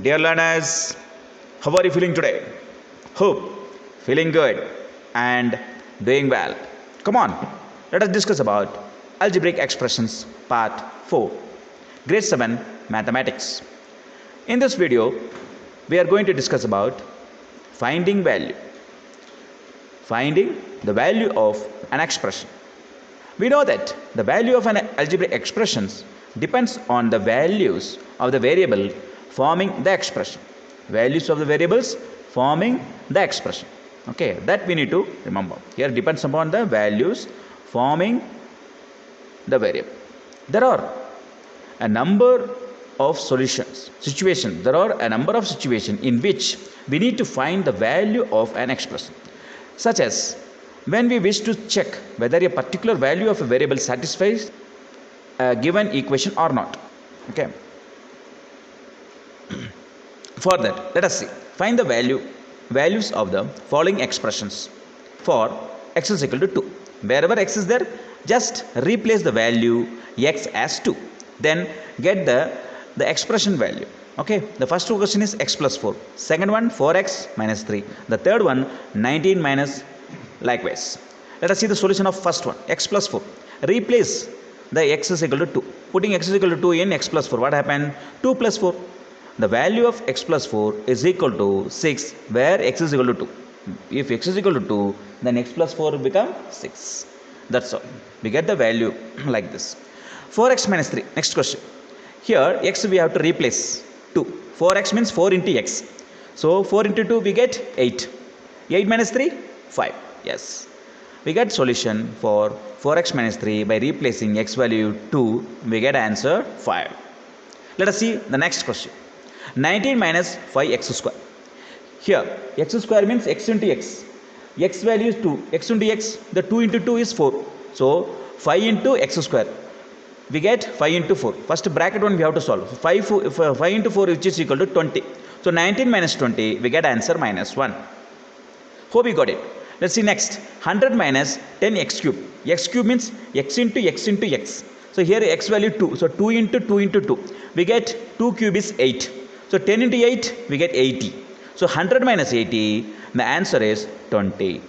Dear learners, how are you feeling today? Hope feeling good and doing well. Come on, let us discuss about algebraic expressions part 4, grade 7 mathematics. In this video, we are going to discuss about finding value. Finding the value of an expression. We know that the value of an algebraic expression depends on the values of the variable forming the expression. Values of the variables forming the expression. Okay, that we need to remember. Here depends upon the values forming the variable. There are a number of situations. There are a number of situations in which we need to find the value of an expression. Such as when we wish to check whether a particular value of a variable satisfies a given equation or not. Okay. For that, let us see. Find the values of the following expressions for x is equal to 2. Wherever x is there, just replace the value x as 2. Then get the expression value. Okay, the first question is x plus 4. Second one 4x minus 3. The third one 19 minus likewise. Let us see the solution of first one, x plus 4. Replace the x is equal to 2. Putting x is equal to 2 in x plus 4, what happened? 2 plus 4. The value of x plus 4 is equal to 6, where x is equal to 2. If x is equal to 2, then x plus 4 will become 6. That's all. We get the value like this. 4x minus 3. Next question. Here x we have to replace 2. 4x means 4 into x. So 4 into 2 we get 8. 8 minus 3? 5. Yes. We get solution for 4x minus 3 by replacing x value 2. We get answer 5. Let us see the next question. 19 minus 5x square. Here x square means x into x. X value is 2. X into x, the 2 into 2 is 4. So 5 into x square. We get 5 into 4. First bracket one we have to solve. 5 into 4 which is equal to 20. So 19 minus 20, we get answer minus 1. Hope you got it. Let's see next. 100 minus 10x cube. X cube means x into x into x. So here x value 2. So 2 into 2 into 2. We get 2 cube is 8. So 10 into 8, we get 80. So 100 minus 80, the answer is 20.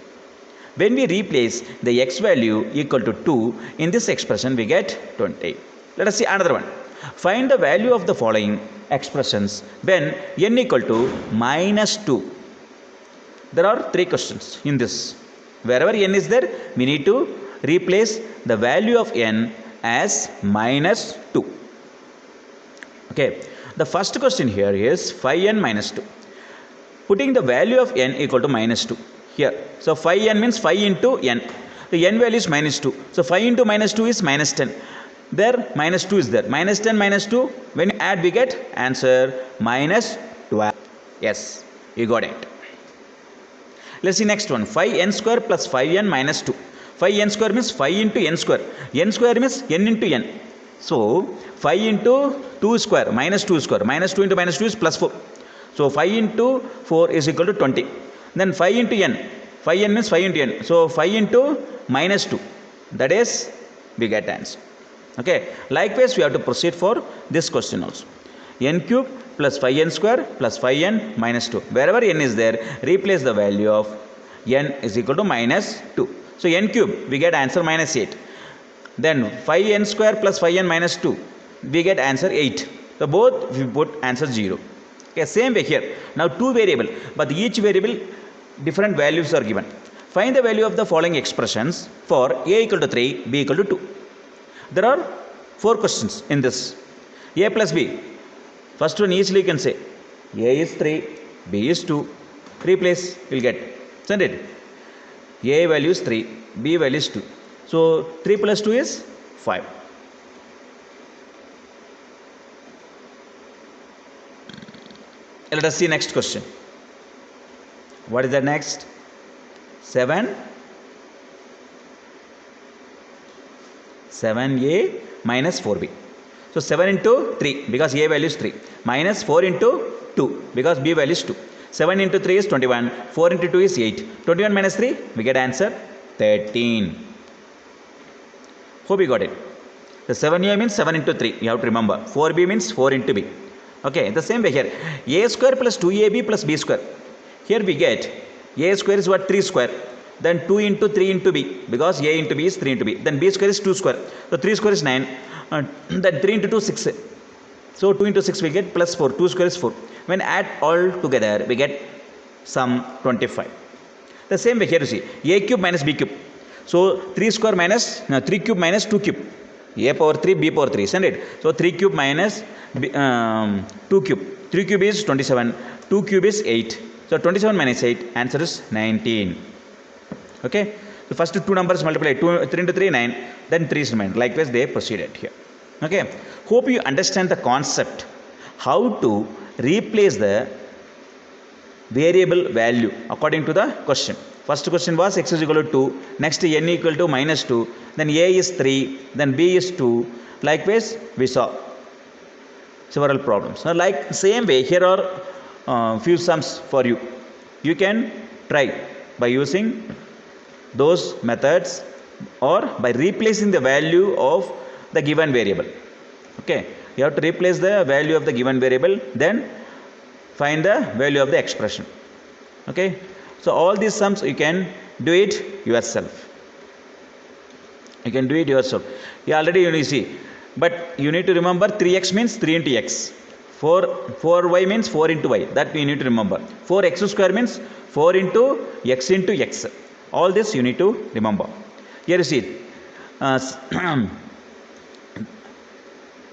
When we replace the x value equal to 2 in this expression, we get 20. Let us see another one. Find the value of the following expressions when n equal to minus 2. There are 3 questions in this. Wherever n is there, we need to replace the value of n as minus 2. Okay. The first question here is 5n minus 2. Putting the value of n equal to minus 2 here. So 5n means 5 into n. The n value is minus 2. So 5 into minus 2 is minus 10. There minus 2 is there. Minus 10 minus 2. When you add, we get answer minus 12. Yes, you got it. Let's see next one. 5n square plus 5n minus 2. 5n square means 5 into n square. N square means n into n. So 5 into 2 square minus 2 square. Minus 2 into minus 2 is plus 4. So 5 into 4 is equal to 20. Then 5 into n. 5n means 5 into n. So 5 into minus 2. That is, we get answer. Okay. Likewise, we have to proceed for this question also. N cube plus 5n square plus 5n minus 2. Wherever n is there, replace the value of n is equal to minus 2. So n cube, we get answer minus 8. Then 5n square plus 5n minus 2, we get answer 8. So both we put answer 0. Okay, same way here. Now 2 variable, but each variable different values are given. Find the value of the following expressions for a equal to 3, b equal to 2. There are 4 questions in this. A plus b. First one easily you can say. A is 3, b is 2. Replace, we'll get. Isn't it? A value is 3, b value is 2. So 3 plus 2 is 5. Let us see next question. What is the next? 7. 7a minus 4b. So 7 into 3 because a value is 3. Minus 4 into 2 because b value is 2. 7 into 3 is 21. 4 into 2 is 8. 21 minus 3, we get answer 13. Hope you got it. The 7a means 7 into 3. You have to remember. 4b means 4 into b. Okay, the same way here, a square plus 2ab plus b square. Here we get a square is what, 3 square, then 2 into 3 into b, because a into b is 3 into b, then b square is 2 square, so 3 square is 9, then 3 into 2 6, so 2 into 6 we get plus 4, 2 square is 4. When add all together we get sum 25. The same way here you see, a cube minus b cube, so 3 square minus 3 cube minus 2 cube, a power 3 b power 3, isn't it? So 3 cube minus 2 cube, 3 cube is 27, 2 cube is 8, so 27 minus 8, answer is 19. Okay, so first two numbers multiply, 3 into 3 9, then 3 is remained. Likewise they proceeded here. Okay, hope you understand the concept how to replace the variable value according to the question. First question was x is equal to 2, next n equal to minus 2, then a is 3, then b is 2. Likewise we saw several problems. Now, like same way here are few sums for you. You can try by using those methods or by replacing the value of the given variable. Okay, you have to replace the value of the given variable, then find the value of the expression. Okay, so all these sums you can do it yourself. You can do it yourself. You already you see, but you need to remember 3x means 3 into x, 4y means 4 into y, that you need to remember. 4x square means 4 into x. All this you need to remember. Here you see,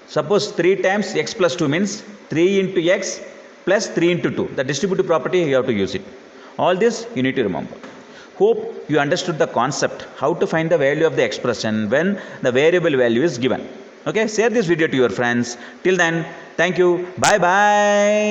suppose 3 times x plus 2 means 3 into x plus 3 into 2. The distributive property you have to use it. All this you need to remember. Hope you understood the concept how to find the value of the expression when the variable value is given. Okay, share this video to your friends. Till then, thank you. Bye bye.